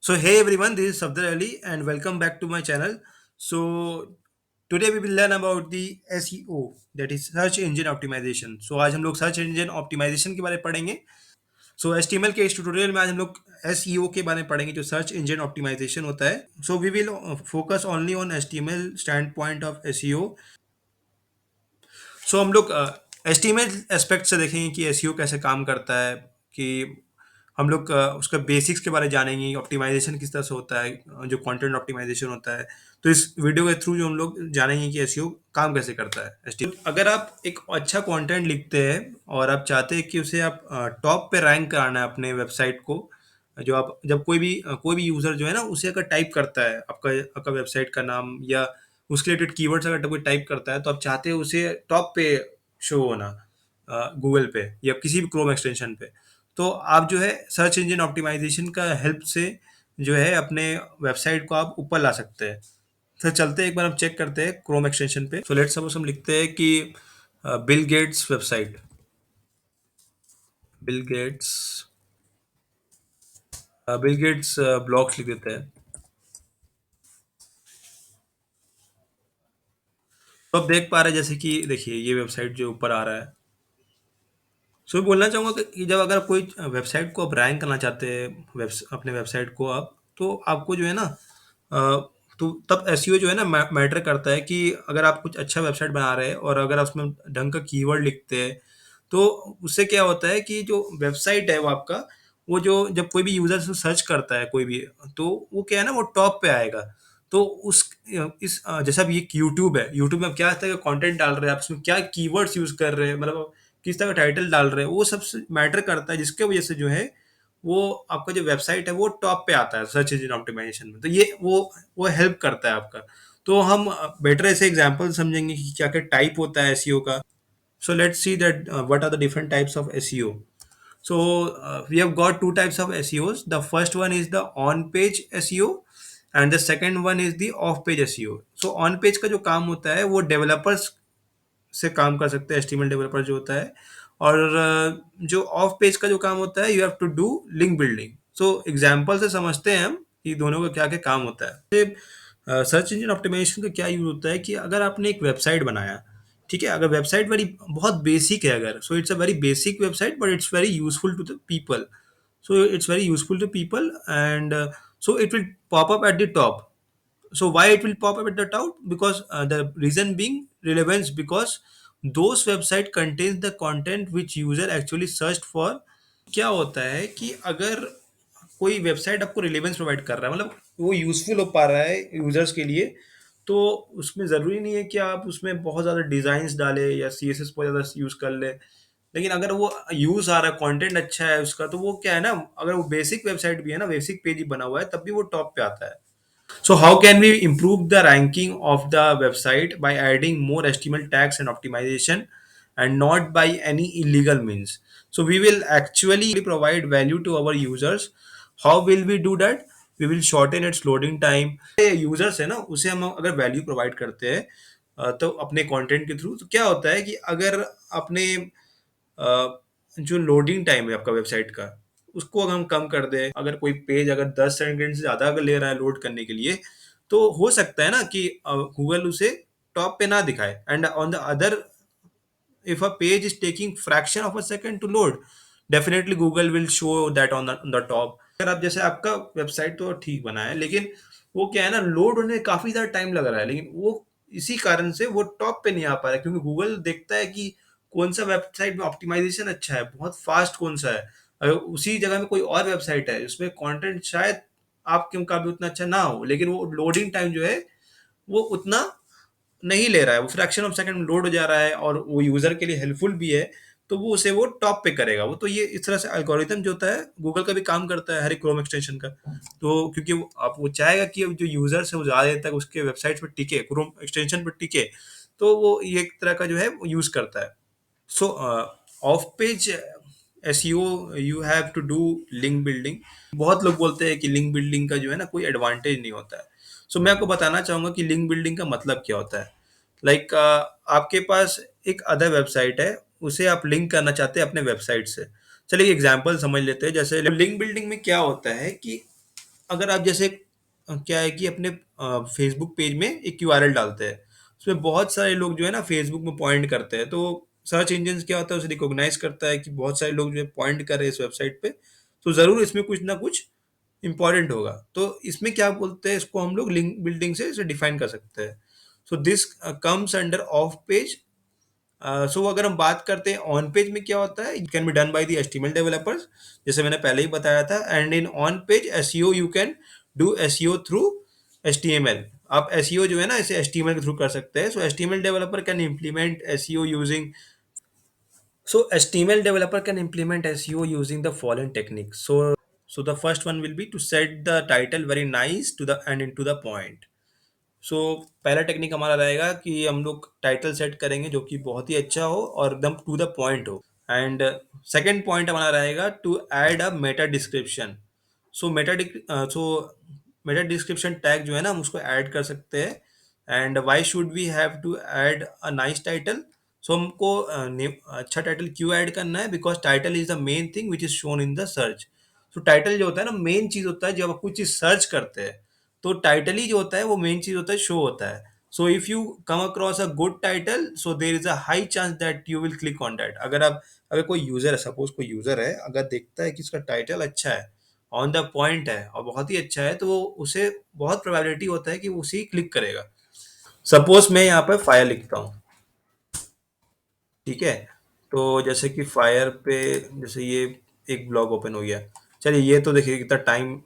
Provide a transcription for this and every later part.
So hey everyone, this is Safdar Ali and welcome back to my channel. So today we will learn about the SEO, that is Search Engine Optimization. So आज हम लोग search engine optimisation के बारे में पढ़ेंगे. सो HTML के इस tutorial में आज हम लोग SEO के बारे में पढ़ेंगे जो सर्च इंजन ऑप्टिमाइजेशन होता है. So we will focus only on HTML standpoint of SEO. So हम लोग एस्टीमेट एस्पेक्ट से देखेंगे कि एसईओ कैसे काम करता है, कि हम लोग उसका बेसिक्स के बारे में जानेंगे, ऑप्टिमाइजेशन किस तरह से होता है, जो कंटेंट ऑप्टिमाइजेशन होता है. तो इस वीडियो के थ्रू जो हम लोग जानेंगे कि एसईओ काम कैसे करता है. एसटीएम अगर आप एक अच्छा कंटेंट लिखते हैं और आप चाहते हैं कि उसे आप टॉप पे रैंक कराना है अपने वेबसाइट को, जो आप जब कोई भी यूज़र जो है ना उसे अगर टाइप करता है आपका आपका वेबसाइट का नाम या उसके रिलेटेड कीवर्ड्स अगर कोई टाइप करता है तो आप चाहते हो उसे टॉप पे शो होना गूगल पे या किसी भी क्रोम एक्सटेंशन पे. तो आप जो है सर्च इंजन ऑप्टिमाइजेशन का हेल्प से जो है अपने वेबसाइट को आप ऊपर ला सकते हैं. फिर चलते हैं, एक बार हम चेक करते हैं क्रोम एक्सटेंशन पे. सो लेट्स सपोज हम लिखते हैं कि Bill Gates website, Bill Gates Bill Gates blogs लिख देते हैं. तो आप देख पा रहे हैं जैसे कि देखिए ये वेबसाइट जो ऊपर आ रहा है. सो मैं बोलना चाहूँगा कि जब अगर कोई वेबसाइट को आप रैंक करना चाहते हैं, अपने वेबसाइट को आप, तो आपको जो है ना तो तब एसईओ जो है ना मैटर करता है कि अगर आप कुछ अच्छा वेबसाइट बना रहे हैं और अगर आप उसमें ढंग का कीवर्ड लिखते हैं तो उससे क्या होता है कि जो वेबसाइट है वो आपका, वो जो जब कोई भी यूज़र सर्च करता है कोई भी, तो वो क्या है ना वो टॉप पे आएगा. तो उस जैसा अब ये यूट्यूब है, यूट्यूब में आप क्या तरह का कंटेंट डाल रहे हैं, आप उसमें क्या कीवर्ड्स यूज़ कर रहे हैं, मतलब किस तरह का टाइटल डाल रहे हैं, वो सब मैटर करता है, जिसके वजह से जो है वो आपका जो वेबसाइट है वो टॉप पे आता है सर्च इंजन ऑप्टिमाइजेशन में. तो ये वो हेल्प करता है आपका. तो हम बेटर ऐसे एग्जांपल समझेंगे कि क्या क्या टाइप होता है एसईओ का. So let's see that what are the different types of SEO. So we have got two types of SEOs. The first one is the on-page SEO and the second one is the off-page SEO. So on-page का जो काम होता है वो developers से काम कर सकते हैं, एचटीएमएल डेवलपर जो होता है. और जो ऑफ पेज का जो काम होता है, you have to do link building. So example से समझते हैं हम कि दोनों का क्या क्या काम होता है. सर्च इंजन ऑप्टिमाइजेशन का क्या यूज होता है कि अगर आपने एक वेबसाइट बनाया, ठीक है, अगर वेबसाइट वेरी बहुत बेसिक है, अगर so it's a very basic website but it's very useful to the people. So it's very useful to people, and so it will pop up at the top. So why it will pop up at the top? Because the reason being relevance, because those website contains the content which user actually searched for. क्या होता है कि अगर कोई website आपको relevance provide कर रहा है, मतलब वो यूजफुल हो पा रहा है यूजर्स के लिए, तो उसमें ज़रूरी नहीं है कि आप उसमें बहुत ज़्यादा डिज़ाइंस डालें या सीएसएस बहुत ज़्यादा यूज़ कर ले. लेकिन अगर वो यूज़ आ रहा है, कंटेंट अच्छा है उसका, तो वो क्या है ना, अगर वो बेसिक वेबसाइट भी है ना, बेसिक पेज ही बना हुआ है, तब भी वो टॉप पे आता है. So how can we improve the ranking of the website? By adding more HTML tags and optimization, and not by any illegal means. So we will actually provide value to our users. How will we do that? We will shorten its loading time. Users है ना, उसे हम अगर value provide करते हैं तो अपने content के थ्रू, तो क्या होता है कि अगर अपने जो लोडिंग टाइम है आपका वेबसाइट का, उसको अगर हम कम कर दें, अगर कोई पेज अगर 10 सेकंड से ज़्यादा अगर ले रहा है लोड करने के लिए, तो हो सकता है ना कि गूगल उसे टॉप पे ना दिखाए. And on the other, if a page is taking fraction of a second to load, definitely Google will show that on the top. अगर आप जैसे आपका वेबसाइट तो ठीक बना है, लेकिन वो क्या है ना, लोड होने में काफ़ी ज़्यादा टाइम लग रहा है, लेकिन वो इसी कारण से वो टॉप पे नहीं आ पा रहा है, क्योंकि गूगल देखता है कि कौन सा वेबसाइट में ऑप्टिमाइजेशन अच्छा है, बहुत फास्ट कौन सा है. अगर उसी जगह में कोई और वेबसाइट है उसमें कंटेंट शायद आपके मुकाबले उतना अच्छा ना हो, लेकिन वो लोडिंग टाइम जो है वो उतना नहीं ले रहा है, वो फ्रैक्शन ऑफ सेकंड में लोड हो जा रहा है और वो यूज़र के लिए हेल्पफुल भी है, तो वो उसे वो टॉप पे करेगा वो. तो ये इस तरह से एल्गोरिथम जो होता है गूगल का भी काम करता है हर एक क्रोम एक्सटेंशन का. तो क्योंकि वो चाहेगा कि जो यूज़र्स है वो ज़्यादा देर तक उसके वेबसाइट पे टिके, क्रोम एक्सटेंशन पे टिके, तो वो ये एक तरह का जो है वो यूज़ करता है. So off page SEO, you have to do link building. बहुत लोग बोलते हैं कि लिंक बिल्डिंग का जो है ना कोई एडवांटेज नहीं होता है. सो मैं आपको बताना चाहूँगा कि लिंक बिल्डिंग का मतलब क्या होता है. लाइक आपके पास एक अदर वेबसाइट है, उसे आप लिंक करना चाहते हैं अपने वेबसाइट से. चलिए एग्जांपल समझ लेते हैं. जैसे लिंक बिल्डिंग में क्या होता है कि अगर आप जैसे क्या है कि अपने फेसबुक पेज में एक यूआरएल डालते हैं, उसमें बहुत सारे लोग जो है ना फेसबुक में पॉइंट करते हैं, तो सर्च इंजन क्या होता है उसे रिकॉग्नाइज करता है कि बहुत सारे लोग जो है पॉइंट कर रहे हैं इस वेबसाइट पे, तो ज़रूर इसमें कुछ ना कुछ इंपॉर्टेंट होगा। तो इसमें क्या बोलते हैं, इसको हम लोग लिंक बिल्डिंग से इसे डिफाइन कर सकते हैं। So this comes under of page. So अगर हम बात करते हैं ऑन पेज में क्या होता है, it can be done by the HTML developers, जैसे मैंने पहले ही बताया था। And in on page SEO you can do SEO through HTML. आप एसईओ जो है ना इसे एचटीएमएल के थ्रू कर सकते हैं। So HTML developer can implement SEO using So HTML developer can implement SEO using the following techniques. So the first one will be to set the title very nice to the and into the point. सो पहला technique हमारा रहेगा कि हम लोग title set करेंगे जो कि बहुत ही अच्छा हो और एकदम टू द पॉइंट हो। एंड सेकेंड पॉइंट हमारा रहेगा to add a meta description. So so meta description tag जो है ना हम उसको ऐड कर सकते हैं। And why should we have to add a nice title. सो हमको अच्छा टाइटल क्यों ऐड करना है, because title is the main thing which is shown in the search. तो टाइटल जो होता है ना मेन चीज होता है, जब आप कुछ चीज सर्च करते हैं तो टाइटल ही जो होता है वो मेन चीज होता है, शो होता है। So if you come across a good title, so there is a high chance that you will click on that. अगर कोई यूजर है, सपोज कोई यूजर है, अगर देखता है कि इसका टाइटल अच्छा है, ऑन द पॉइंट है और बहुत ही अच्छा है, तो वो उसे बहुत प्रोबेबिलिटी होता है कि वो उसी क्लिक करेगा। सपोज मैं यहाँ पे फायर लिखता हूँ, ठीक है। तो जैसे कि फायर पे, जैसे ये एक ब्लॉग ओपन हो गया। चलिए ये तो देखिए कितना टाइम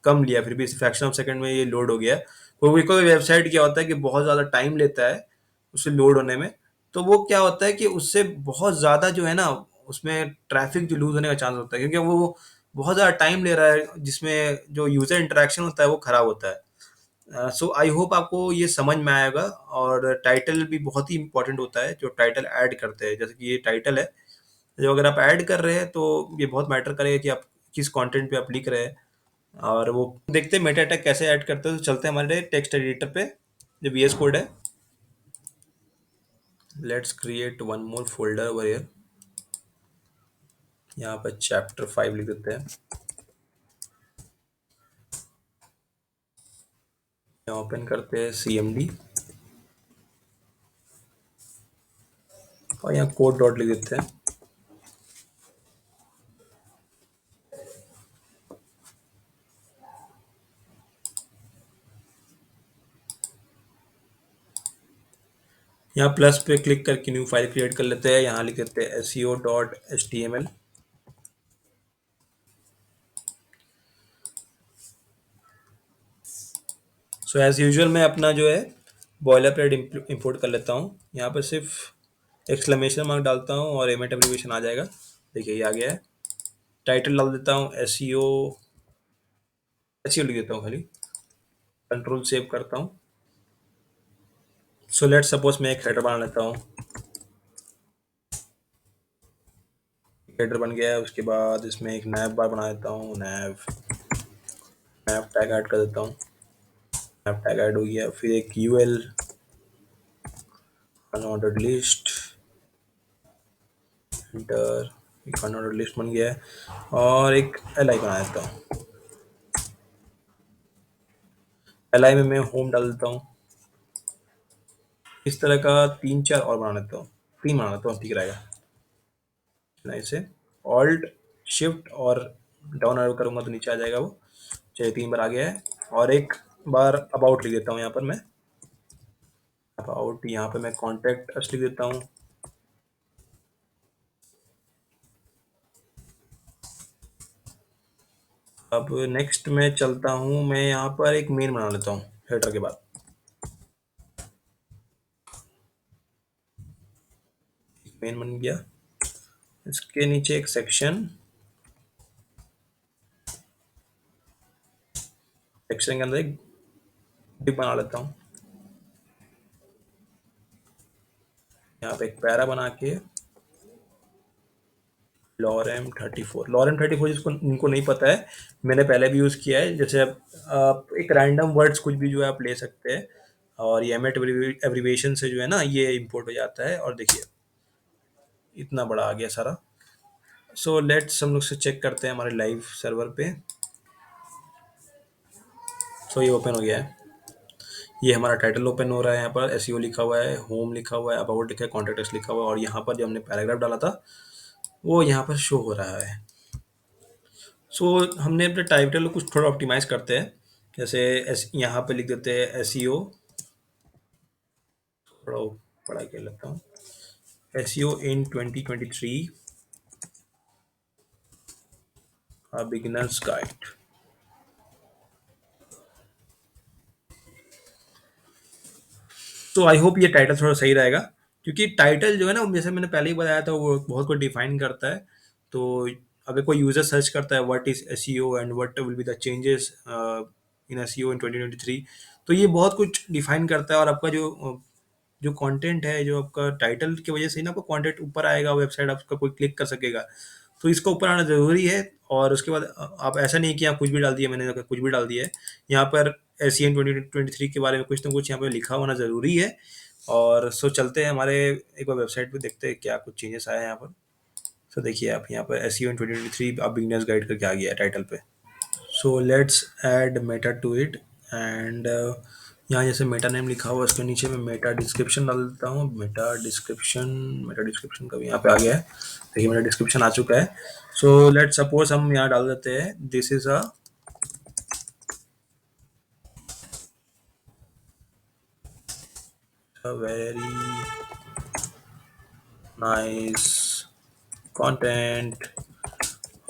कम लिया, फिर भी फ्रैक्शन ऑफ सेकंड में ये लोड हो गया। कोई कोई वेबसाइट क्या होता है कि बहुत ज़्यादा टाइम लेता है उसे लोड होने में, तो वो क्या होता है कि उससे बहुत ज़्यादा जो है ना उसमें ट्रैफिक जो लूज होने का चांस होता है, क्योंकि वो बहुत ज़्यादा टाइम ले रहा है, जिसमें जो यूज़र इंटरेक्शन होता है वो ख़राब होता है। सो आई होप आपको ये समझ में आएगा। और टाइटल भी बहुत ही इंपॉर्टेंट होता है, जो टाइटल ऐड करते हैं, जैसे कि ये टाइटल है, जो अगर आप ऐड कर रहे हैं तो ये बहुत मैटर करेगा कि आप किस कंटेंट पे आप लिख रहे हैं। और वो देखते हैं मेटा टैग कैसे ऐड करते हैं। तो चलते हैं हमारे टेक्स्ट एडिटर पे, जो वीएस कोड है। Let's create one more folder over here. यहाँ पर चैप्टर 5 लिख देते हैं। यहाँ ओपन करते हैं CMD और यहाँ कोड डॉट लिख देते हैं। यहाँ प्लस पे क्लिक करके न्यू फाइल क्रिएट कर लेते हैं। यहाँ लिख देते हैं SEO.html। सो एज यूजुअल मैं अपना जो है बॉयलर प्लेट इंपोर्ट कर लेता हूँ। यहाँ पर सिर्फ एक्सक्लेमेशन मार्क डालता हूँ और एमेट एब्रिविएशन आ जाएगा। देखिए ये आ गया है। टाइटल डाल देता हूँ SEO, SEO लिख देता हूँ खाली। कंट्रोल सेव करता हूँ। सो लेट सपोज मैं एक हेडर बना लेता हूँ। हेडर बन गया है, उसके बाद इसमें एक नैव बार बना देता हूँ। नैव नैव टैग ऐड कर देता हूँ। नैव टैग ऐड हो गया। फिर एक UL अनऑर्डर्ड लिस्ट, इंटर, एक अनऑर्डर्ड लिस्ट बन गया है। और एक LI बना देता हूँ। LI में मैं होम डाल देता हूँ। इस तरह का 3-4 और बना लेता हूँ। 3 बना लेता हूँ, ठीक रहेगा। मैं इसे ऑल्ट शिफ्ट और डाउन एरो करूँगा तो नीचे आ जाएगा वो। चलिए 3 बार आ गया है। और एक बार अबाउट लिख देता हूँ यहाँ पर मैं। अबाउट, यहाँ पे मैं कॉन्टैक्ट अस लिख देता हूँ। अब नेक्स्ट में चलता हूँ, मैं यहाँ पर एक मेन बना लेता हूँ हेडर के बाद। मेन बन गया। इसके नीचे एक सेक्शन, सेक्शन के अंदर एक डिप बना लेता हूँ। यहाँ पे एक पैरा बना के लॉरेम 34 जिसको इनको नहीं पता है, मैंने पहले भी यूज़ किया है। जैसे आप एक रैंडम वर्ड्स कुछ भी जो है आप ले सकते हैं, और ये एमेट एब्रीवेशन से जो है ना ये इंपोर्ट हो जाता है। और देखिए इतना बड़ा आ गया सारा। सो लेट्स हम लोग से चेक करते हैं हमारे लाइव सर्वर पे। सो ये ओपन हो गया है। ये हमारा टाइटल ओपन हो रहा है, यहाँ पर एसईओ लिखा हुआ है, होम लिखा हुआ है, अबाउट लिखा है, कॉन्टेक्ट लिखा हुआ है, और यहाँ पर जो हमने पैराग्राफ डाला था वो यहाँ पर शो हो रहा है। सो हमने अपने टाइटल को कुछ थोड़ा ऑप्टिमाइज करते हैं। जैसे यहाँ पे लिख देते हैं एसईओ, थोड़ा बड़ा क्या लगता हूँ, एसईओ इन 2023 बिगिनर्स गाइड। तो आई होप ये टाइटल थोड़ा सही रहेगा, क्योंकि टाइटल जो है ना, जैसे मैंने पहले ही बताया था, वो बहुत कुछ डिफाइन करता है। तो अगर कोई यूजर सर्च करता है what is SEO and what will be the changes in SEO in 2023, तो ये बहुत कुछ डिफाइन करता है। और आपका जो कंटेंट है, जो आपका टाइटल की वजह से ही ना आपका कंटेंट ऊपर आएगा, वेबसाइट आपका कोई क्लिक कर सकेगा। तो इसका ऊपर आना ज़रूरी है। और उसके बाद आप ऐसा नहीं कि आप कुछ भी डाल दिया, मैंने कुछ भी डाल दिया है। यहाँ पर एशियन 2023 के बारे में कुछ ना कुछ यहाँ पे लिखा होना ज़रूरी है। और सो चलते हैं हमारे एक बार वेबसाइट पे, देखते हैं क्या कुछ चेंजेस आए हैं यहाँ पर। सो देखिए आप यहाँ पर एशियन 2023 आप बिगनर्स गाइड करके आ गया है टाइटल पे। So let's add meta to it. And यहाँ जैसे मेटा नेम लिखा हुआ है, उसके नीचे मैं मेटा डिस्क्रिप्शन डाल देता हूँ। मेटा डिस्क्रिप्शन का भी यहाँ पे आ गया है। देखिए मेरा डिस्क्रिप्शन आ चुका है। सो लेट सपोज हम यहाँ डाल देते हैं this is a very nice content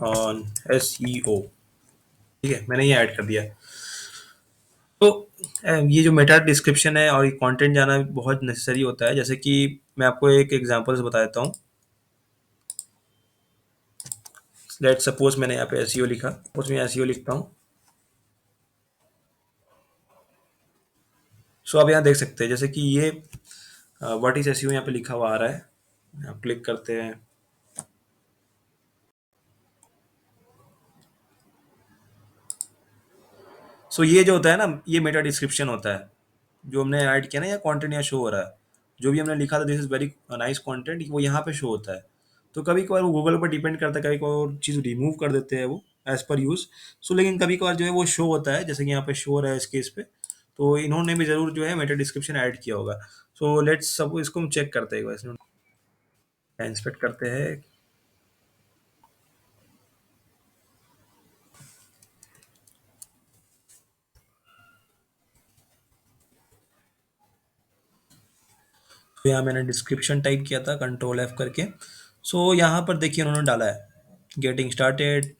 on SEO. ठीक है, मैंने ये ऐड कर दिया। तो ये जो मेटा डिस्क्रिप्शन है और ये कंटेंट जाना बहुत नेसेसरी होता है। जैसे कि मैं आपको एक एग्जांपल से बता देता हूँ। लेट सपोज मैंने यहाँ पे एसईओ लिखा, उसमें एसईओ लिखता हूँ। सो आप यहाँ देख सकते हैं जैसे कि ये व्हाट इज एसईओ यहाँ पे लिखा हुआ आ रहा है। आप क्लिक करते हैं। सो ये जो होता है ना, ये मेटा डिस्क्रिप्शन होता है। जो हमने ऐड किया ना, या कंटेंट यहाँ शो हो रहा है, जो भी हमने लिखा था this is very nice content, वो यहाँ पे शो होता है। तो कभी कभार वो गूगल पर डिपेंड करता है, कभी कभार वो चीज़ रिमूव कर देते हैं वो एज पर यूज। सो लेकिन कभी कभार जो है वो शो होता है, जैसे कि यहाँ पे शो हो रहा है इस केस पे। तो इन्होंने भी जरूर जो है मेटा डिस्क्रिप्शन ऐड किया होगा। सो लेट्स सब इसको हम चेक करते हैं एक बार, इंस्पेक्ट करते हैं। तो यहाँ मैंने डिस्क्रिप्शन टाइप किया था कंट्रोल एफ करके। सो यहाँ पर देखिए उन्होंने डाला है getting started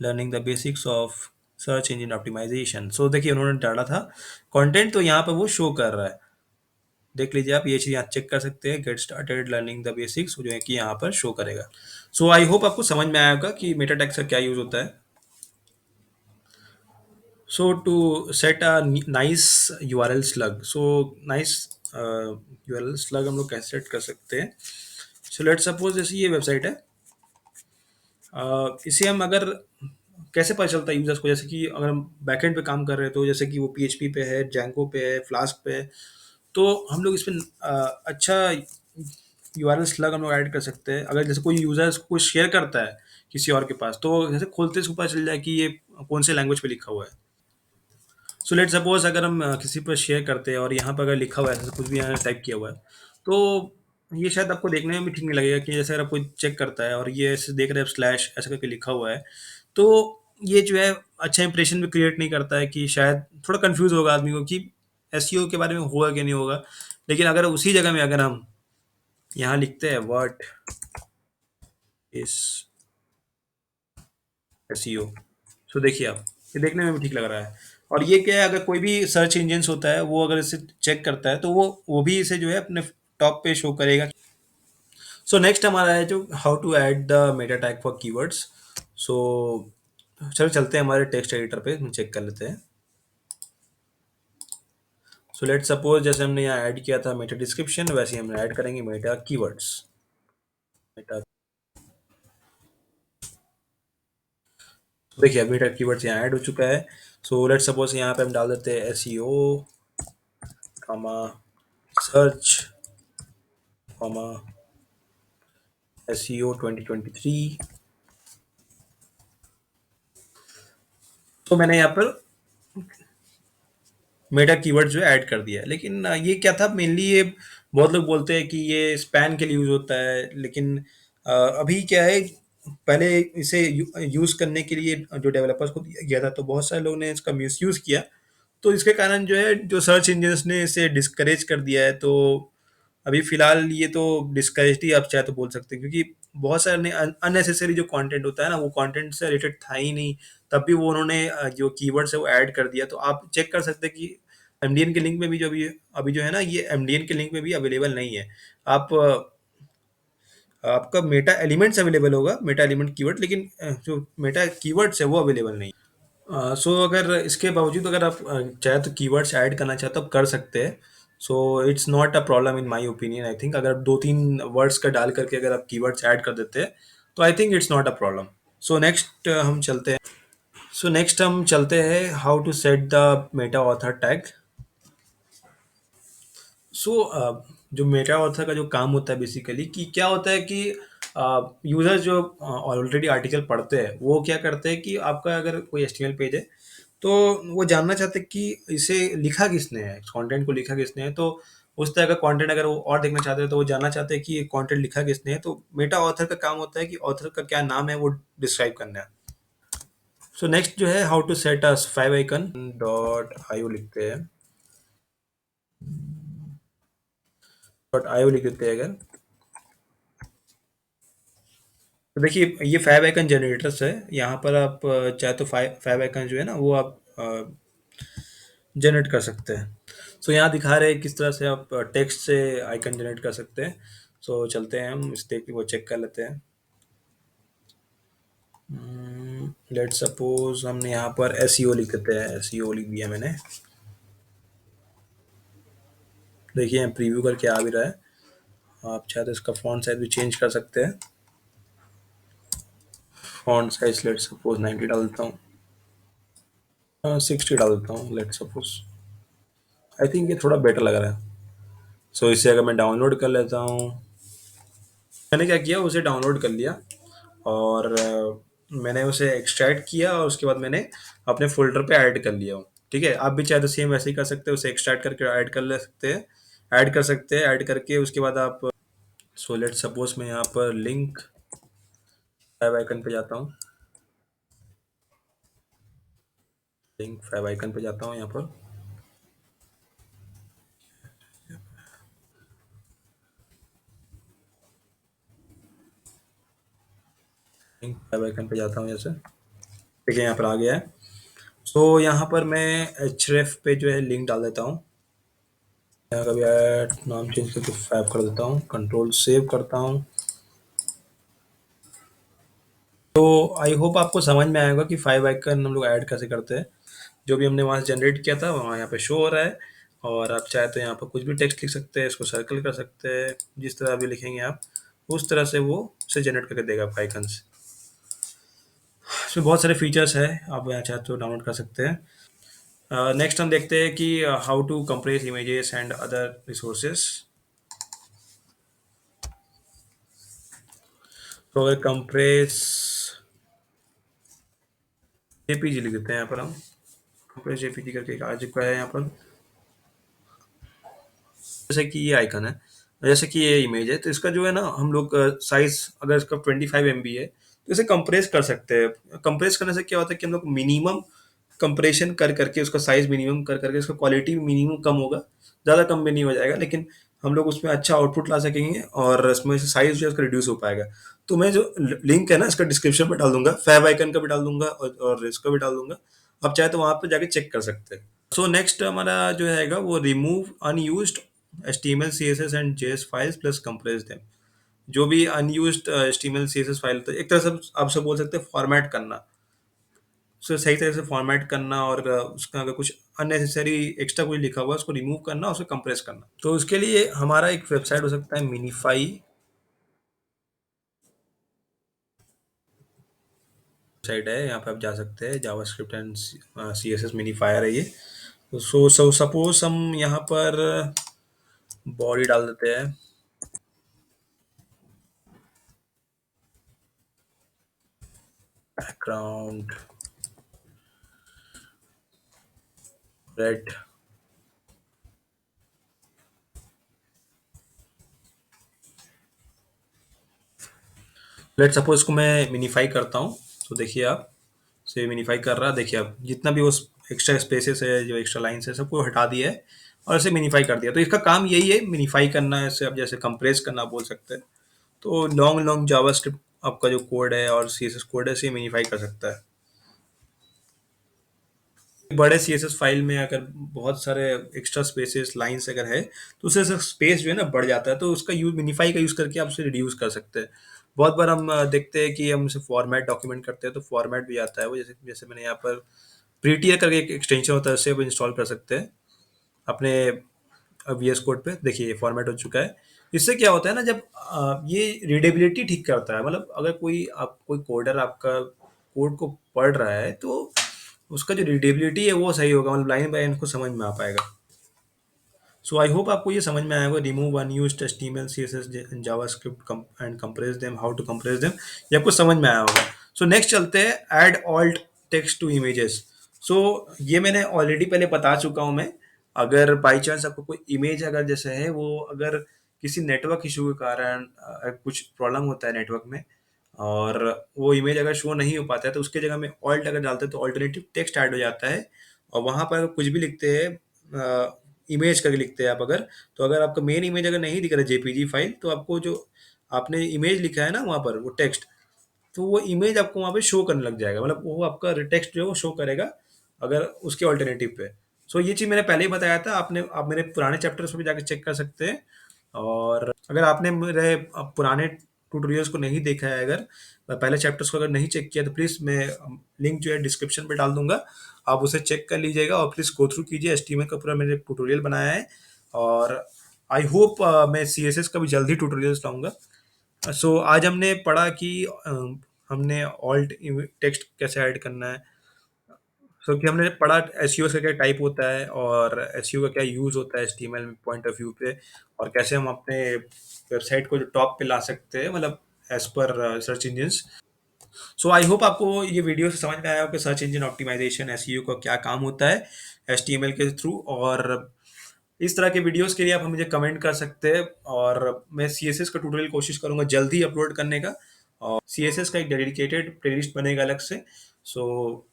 learning the basics of search engine optimisation. So देखिए उन्होंने डाला था कंटेंट, तो यहाँ पर वो शो कर रहा है। देख लीजिए आप, ये चीज़ यहाँ चेक कर सकते हैं, get started learning the basics, जो है कि यहाँ पर शो करेगा। सो आई होप आपको समझ में आया होगा कि मेटा टैग्स का क्या यूज़ होता है। So to set a nice URL slug. So nice URL slug हम लोग कैसे सेट कर सकते हैं। सो लेट सपोज जैसे ये वेबसाइट है, इसे हम अगर कैसे पता चलता है यूजर्स को, जैसे कि अगर हम बैकएंड पे काम कर रहे हैं, तो जैसे कि वो पीएचपी पे है, जैंगो पे है, फ्लास्क पे है, तो हम लोग इस पे अच्छा यूआरएल स्लग हम लोग ऐड कर सकते हैं। अगर जैसे कोई यूजर्स को शेयर करता है किसी और के पास, तो जैसे खोलते से पता चल जाए कि ये कौन से लैंग्वेज पे लिखा हुआ है। सो लेट सपोज अगर हम किसी पर शेयर करते हैं और यहाँ पर अगर लिखा हुआ है, जैसे कुछ भी यहाँ टाइप किया हुआ है, तो ये शायद आपको देखने में भी ठीक नहीं लगेगा कि जैसे अगर कोई चेक करता है और ये ऐसे देख रहे हैं स्लैश ऐसा करके लिखा हुआ है, तो ये जो है अच्छा इंप्रेशन भी क्रिएट नहीं करता है। कि शायद थोड़ा कंफ्यूज होगा आदमी को कि एसईओ के बारे में होगा कि नहीं होगा। लेकिन अगर उसी जगह में अगर हम यहाँ लिखते हैं व्हाट इज एसईओ, सो देखिए आप, ये देखने में भी ठीक लग रहा है। और ये क्या है, अगर कोई भी सर्च इंजन होता है वो अगर इसे चेक करता है, तो वो भी इसे जो है अपने टॉप पे शो करेगा। सो नेक्स्ट हमारा है जो how to add the meta tag for keywords. So चलो चलते हैं हमारे टेक्स्ट एडिटर पे, हम चेक कर लेते हैं। सो लेट सपोज जैसे हमने यहाँ ऐड किया था मेटा डिस्क्रिप्शन, वैसे ही हम ऐड करेंगे मेटा कीवर्ड्स। मेटा, देखिए अभी मेटा कीवर्ड्स यहाँ ऐड हो चुका है। सो लेट सपोज यहाँ पे हम डाल देते हैं SEO comma search comma SEO 2023। तो मैंने यहाँ पर मेटा कीवर्ड जो है ऐड कर दिया है। लेकिन ये क्या था मेनली, ये बहुत लोग बोलते हैं कि ये स्पैन के लिए यूज़ होता है, लेकिन अभी क्या है, पहले इसे यूज़ करने के लिए जो डेवलपर्स को दिया गया था, तो बहुत सारे लोगों ने इसका मिसयूज़ किया। तो इसके कारण जो है, जो सर्च इंजिन्स ने इसे डिस्करेज कर दिया है। तो अभी फ़िलहाल ये तो डिस्करेज्ड ही आप चाहे तो बोल सकते हैं, क्योंकि बहुत सारे अननेसेसरी जो कंटेंट होता है ना, वो कंटेंट से रिलेटेड था ही नहीं। तब भी वो उन्होंने जो कीवर्ड्स है वो ऐड कर दिया। तो आप चेक कर सकते हैं कि एमडीएन के लिंक में भी जो अभी अभी जो है ना, ये एमडीएन के लिंक में भी अवेलेबल नहीं है। आप आपका मेटा एलिमेंट्स अवेलेबल होगा, मेटा एलिमेंट कीवर्ड, लेकिन जो मेटा कीवर्ड्स है वो अवेलेबल नहीं। सो अगर इसके बावजूद अगर आप चाहे तो कीवर्ड्स ऐड करना चाहे तो आप कर सकते हैं। So it's not a problem in my opinion. I think अगर दो तीन वर्ड्स का डाल करके अगर आप कीवर्ड्स ऐड कर देते हैं, तो I think it's not a problem. So next हम चलते हैं। How to set the meta author tag. So जो मेटा ऑथर का जो काम होता है बेसिकली, कि क्या होता है कि यूजर जो ऑलरेडी आर्टिकल पढ़ते हैं, वो क्या करते हैं कि आपका अगर कोई एचटीएमएल पेज है, तो वो जानना चाहते हैं कि इसे लिखा किसने है, इस कंटेंट को लिखा किसने है। तो उस तरह का कंटेंट अगर वो और देखना चाहते हैं, तो वो जानना चाहते हैं कि ये कंटेंट लिखा किसने है। तो मेटा ऑथर का काम होता है कि ऑथर का क्या नाम है वो डिस्क्राइब करना है। सो नेक्स्ट जो है, how to set as favicon dot IO लिखते हैं, डॉट आईओ लिख देते हैं अगर। तो देखिए, ये फाइव आइकन जनरेटर्स है। यहाँ पर आप चाहे तो फाइव फाइव आइकन जो है ना, वो आप जनरेट कर सकते हैं। सो यहाँ दिखा रहे हैं किस तरह से आप टेक्स्ट से आइकन जनरेट कर सकते हैं। सो चलते हैं, हम इस देख वो चेक कर लेते हैं। लेट सपोज हमने यहाँ पर एसईओ लिख देते हैं, एसईओ लिख दिया मैंने। देखिए यहाँ प्रीव्यू करके आ भी रहा है। आप चाहे तो इसका फॉन्ट साइज भी चेंज कर सकते हैं। फॉन्ट साइज लेट सपोज 90 डाल देता हूँ, 60 डाल देता हूँ लेट सपोज। आई थिंक ये थोड़ा बेटर लग रहा है। सो इसे अगर मैं डाउनलोड कर लेता हूँ, मैंने क्या किया, उसे डाउनलोड कर लिया और मैंने उसे एक्सट्रैक्ट किया, और उसके बाद मैंने अपने फ़ोल्डर पे ऐड कर लिया हूँ। ठीक है? आप भी चाहे तो सेम वैसे ही कर सकते हैं, उसे एक्सट्रैक्ट करके ऐड कर ले सकते हैं, ऐड कर सकते हैं, ऐड करके उसके बाद आप सो लेट्स सपोज़ मैं यहाँ पर लिंक फाइव आइकन पे जाता हूँ, लिंक फाइव आइकन पे जाता हूँ यहाँ पर, लिंक फाइव आइकन पे जाता हूँ जैसे। ठीक है, यहाँ पर आ गया है। सो यहाँ पर मैं एचरेफ पे जो है लिंक डाल देता हूँ। यहाँ का भी ऐड नाम चेंज करके फाइव कर देता हूँ, कंट्रोल सेव करता हूँ। तो आई होप आपको समझ में आएगा कि फाइव आइकन हम लोग ऐड कैसे करते हैं। जो भी हमने वहाँ से जनरेट किया था वहाँ यहाँ पे शो हो रहा है। और आप चाहे तो यहाँ पर कुछ भी टेक्स्ट लिख सकते हैं, इसको सर्कल कर सकते हैं, जिस तरह भी लिखेंगे आप उस तरह से वो उसे जनरेट करके देगा आपको आइकन्स। इसमें बहुत सारे फीचर्स है, आप यहाँ चाहे तो डाउनलोड कर सकते हैं। नेक्स्ट हम देखते हैं कि how to compress images and other resources. तो अगर कंप्रेस जेपीजी लिख देते हैं यहाँ पर हम, कंप्रेस जेपीजी करके एक आ चुका है यहाँ पर। जैसे कि ये आइकन है, जैसे कि ये इमेज है, तो इसका जो है ना, हम लोग साइज अगर इसका 25 MB है, तो इसे कंप्रेस कर सकते हैं। कंप्रेस करने से क्या होता है कि हम लोग मिनिमम कंप्रेशन कर करके उसका साइज मिनिमम कर करके उसका क्वालिटी मिनिमम कम होगा, ज़्यादा कम भी नहीं हो जाएगा, लेकिन हम लोग उसमें अच्छा आउटपुट ला सकेंगे और उसमें से साइज जो है उसका रिड्यूस हो पाएगा। तो मैं जो लिंक है ना, इसका डिस्क्रिप्शन में डाल दूंगा, फैब आइकन का भी डाल दूंगा और इसका भी डाल दूंगा। आप चाहे तो वहां पर जाके चेक कर सकते हैं। सो नेक्स्ट हमारा जो रहेगा वो remove unused HTML CSS and JS files plus compress them. जो भी अनयूज्ड HTML CSS फाइल, तो एक तरह से आप सब बोल सकते हैं फॉर्मेट करना, उसे सही तरह से फॉर्मेट करना, और उसका अगर कुछ अननेसेसरी एक्स्ट्रा कुछ लिखा हुआ है उसको रिमूव करना, उसे कंप्रेस करना। तो उसके लिए हमारा एक वेबसाइट हो सकता है मिनीफाई साइट है, यहाँ पे आप जा सकते हैं, जावास्क्रिप्ट एंड CSS मिनीफायर है ये। तो सो सपोज हम यहाँ पर बॉडी डाल देते हैं, बैकग्राउंड रेड, लेट सपोज इसको मैं मिनीफाई करता हूँ, तो देखिए आप, से मिनीफाई कर रहा है, देखिए आप जितना भी उस एक्स्ट्रा स्पेसेस है, जो एक्स्ट्रा लाइन्स है, सबको हटा दिया है और इसे मिनीफाई कर दिया। तो इसका काम यही है, मिनीफाई करना है, इसे आप जैसे कंप्रेस करना बोल सकते हैं। तो लॉन्ग लॉन्ग जावास्क्रिप्ट आपका जो कोड है और सीएसएस कोड है, इसे मिनीफाई कर सकता है। बड़े सीएसएस फाइल में अगर बहुत सारे एक्स्ट्रा स्पेसेस लाइंस अगर है, तो उससे स्पेस जो है ना बढ़ जाता है, तो उसका यूज मिनीफाई का यूज करके आप उसे रिड्यूस कर सकते हैं। बहुत बार हम देखते हैं कि हम उसे फॉर्मेट डॉक्यूमेंट करते हैं, तो फॉर्मेट भी आता है वो, जैसे जैसे मैंने यहाँ पर प्रीटियर करके एक एक्सटेंशन होता है, उससे वो इंस्टॉल कर सकते हैं अपने वीएस कोड पे। देखिए ये फॉर्मेट हो चुका है। इससे क्या होता है ना, जब ये रीडेबिलिटी ठीक करता है, मतलब अगर कोई कोडर आपका कोड को पढ़ रहा है, तो उसका जो रीडेबिलिटी है वो सही होगा, मतलब लाइन बाय लाइन उसको समझ में आ पाएगा। सो आई होप आपको ये समझ में आया होगा, remove unused HTML CSS JavaScript and compress them, how to compress them, ये आपको समझ में आया होगा। सो नेक्स्ट चलते हैं, add alt text to images. So ये मैंने ऑलरेडी पहले बता चुका हूँ मैं। अगर बाई चांस आपको कोई इमेज अगर जैसे है, वो अगर किसी नेटवर्क इशू के कारण कुछ प्रॉब्लम होता है नेटवर्क में, और वो इमेज अगर शो नहीं हो पाता है, तो उसके जगह में ऑल्ट अगर डालते हैं तो ऑल्टरनेटिव टेक्स्ट ऐड हो जाता है। और वहाँ पर कुछ भी लिखते हैं, इमेज करके लिखते हैं आप अगर, तो अगर आपका मेन इमेज अगर नहीं दिख रहा है जेपीजी फाइल, तो आपको जो आपने इमेज लिखा है ना वहाँ पर वो टेक्स्ट, तो वो इमेज आपको वहाँ पे शो करने लग जाएगा, मतलब वो आपका टेक्स्ट जो है वो शो करेगा अगर उसके ऑल्टरनेटिव पे। सो ये चीज़ मैंने पहले ही बताया था, आपने आप मेरे पुराने चैप्टर्स में भी जाकर चेक कर सकते हैं। और अगर आपने मेरे पुराने ट्यूटोरियल्स को नहीं देखा है, अगर पहले चैप्टर्स को अगर नहीं चेक किया, तो प्लीज़ मैं लिंक जो है डिस्क्रिप्शन पे डाल दूंगा, आप उसे चेक कर लीजिएगा और प्लीज़ गो थ्रू कीजिए। एचटीएमएल का पूरा मैंने ट्यूटोरियल बनाया है, और आई होप मैं सीएसएस का भी जल्दी ट्यूटोरियल्स लाऊंगा। सो आज हमने पढ़ा कि हमने ऑल्ट टेक्स्ट कैसे ऐड करना है। सो कि हमने पढ़ा एसईओ का क्या टाइप होता है, और एसईओ का क्या यूज़ होता है एचटीएमएल पॉइंट ऑफ व्यू पे, और कैसे हम अपने वेबसाइट को जो टॉप पे ला सकते हैं, मतलब एज पर search engines. So I hope आपको ये वीडियो से समझ में आया हो कि सर्च इंजन ऑप्टिमाइजेशन एसईओ का क्या काम होता है एचटीएमएल के थ्रू। और इस तरह के वीडियोस के लिए आप मुझे कमेंट कर सकते हैं, और मैं सीएसएस का ट्यूटोरियल कोशिश करूंगा जल्दी अपलोड करने का। सीएसएस का एक डेडिकेटेड प्लेलिस्ट बनेगा अलग से। सो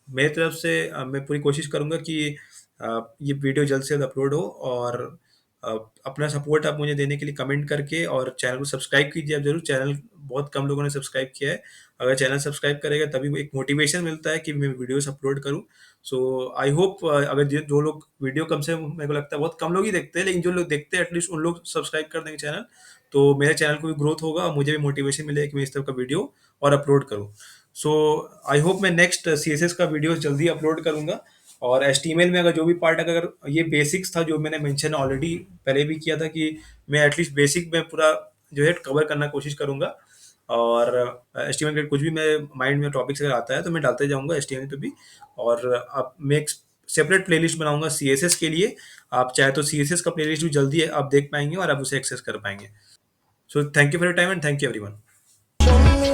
मेरी तरफ से मैं पूरी कोशिश करूंगा कि ये वीडियो जल्द से जल्द अपलोड हो। और अ, अपना सपोर्ट आप मुझे देने के लिए कमेंट करके, और चैनल को सब्सक्राइब कीजिए आप जरूर। चैनल बहुत कम लोगों ने सब्सक्राइब किया है, अगर चैनल सब्सक्राइब करेगा तभी वो एक मोटिवेशन मिलता है कि मैं वीडियोस अपलोड करूं। सो आई होप अगर जो लोग वीडियो कम से, मेरे को लगता है बहुत कम लोग ही देखते हैं, लेकिन जो लोग देखते हैं एटलीस्ट उन लोग सब्सक्राइब कर देंगे चैनल, तो मेरे चैनल को भी ग्रोथ होगा और मुझे भी मोटिवेशन मिलेगा कि मैं इस तरह का वीडियो और अपलोड करूँ। सो आई होप मैं नेक्स्ट सीएसएस का वीडियो जल्दी अपलोड करूंगा। और एचटीएमएल में अगर जो भी पार्ट, अगर ये बेसिक्स था जो मैंने मेंशन ऑलरेडी पहले भी किया था, कि मैं एटलीस्ट बेसिक में पूरा जो है कवर करना कोशिश करूंगा। और एचटीएमएल के कुछ भी मेरे माइंड में टॉपिक्स अगर आता है तो मैं डालते जाऊंगा एचटीएमएल पे भी। और अब मैं एक सेपरेट प्लेलिस्ट बनाऊंगा सीएसएस के लिए। आप चाहे तो सीएसएस का प्लेलिस्ट भी जल्दी आप देख पाएंगे और आप उसे एक्सेस कर पाएंगे। So thank you for your time, and thank you everyone.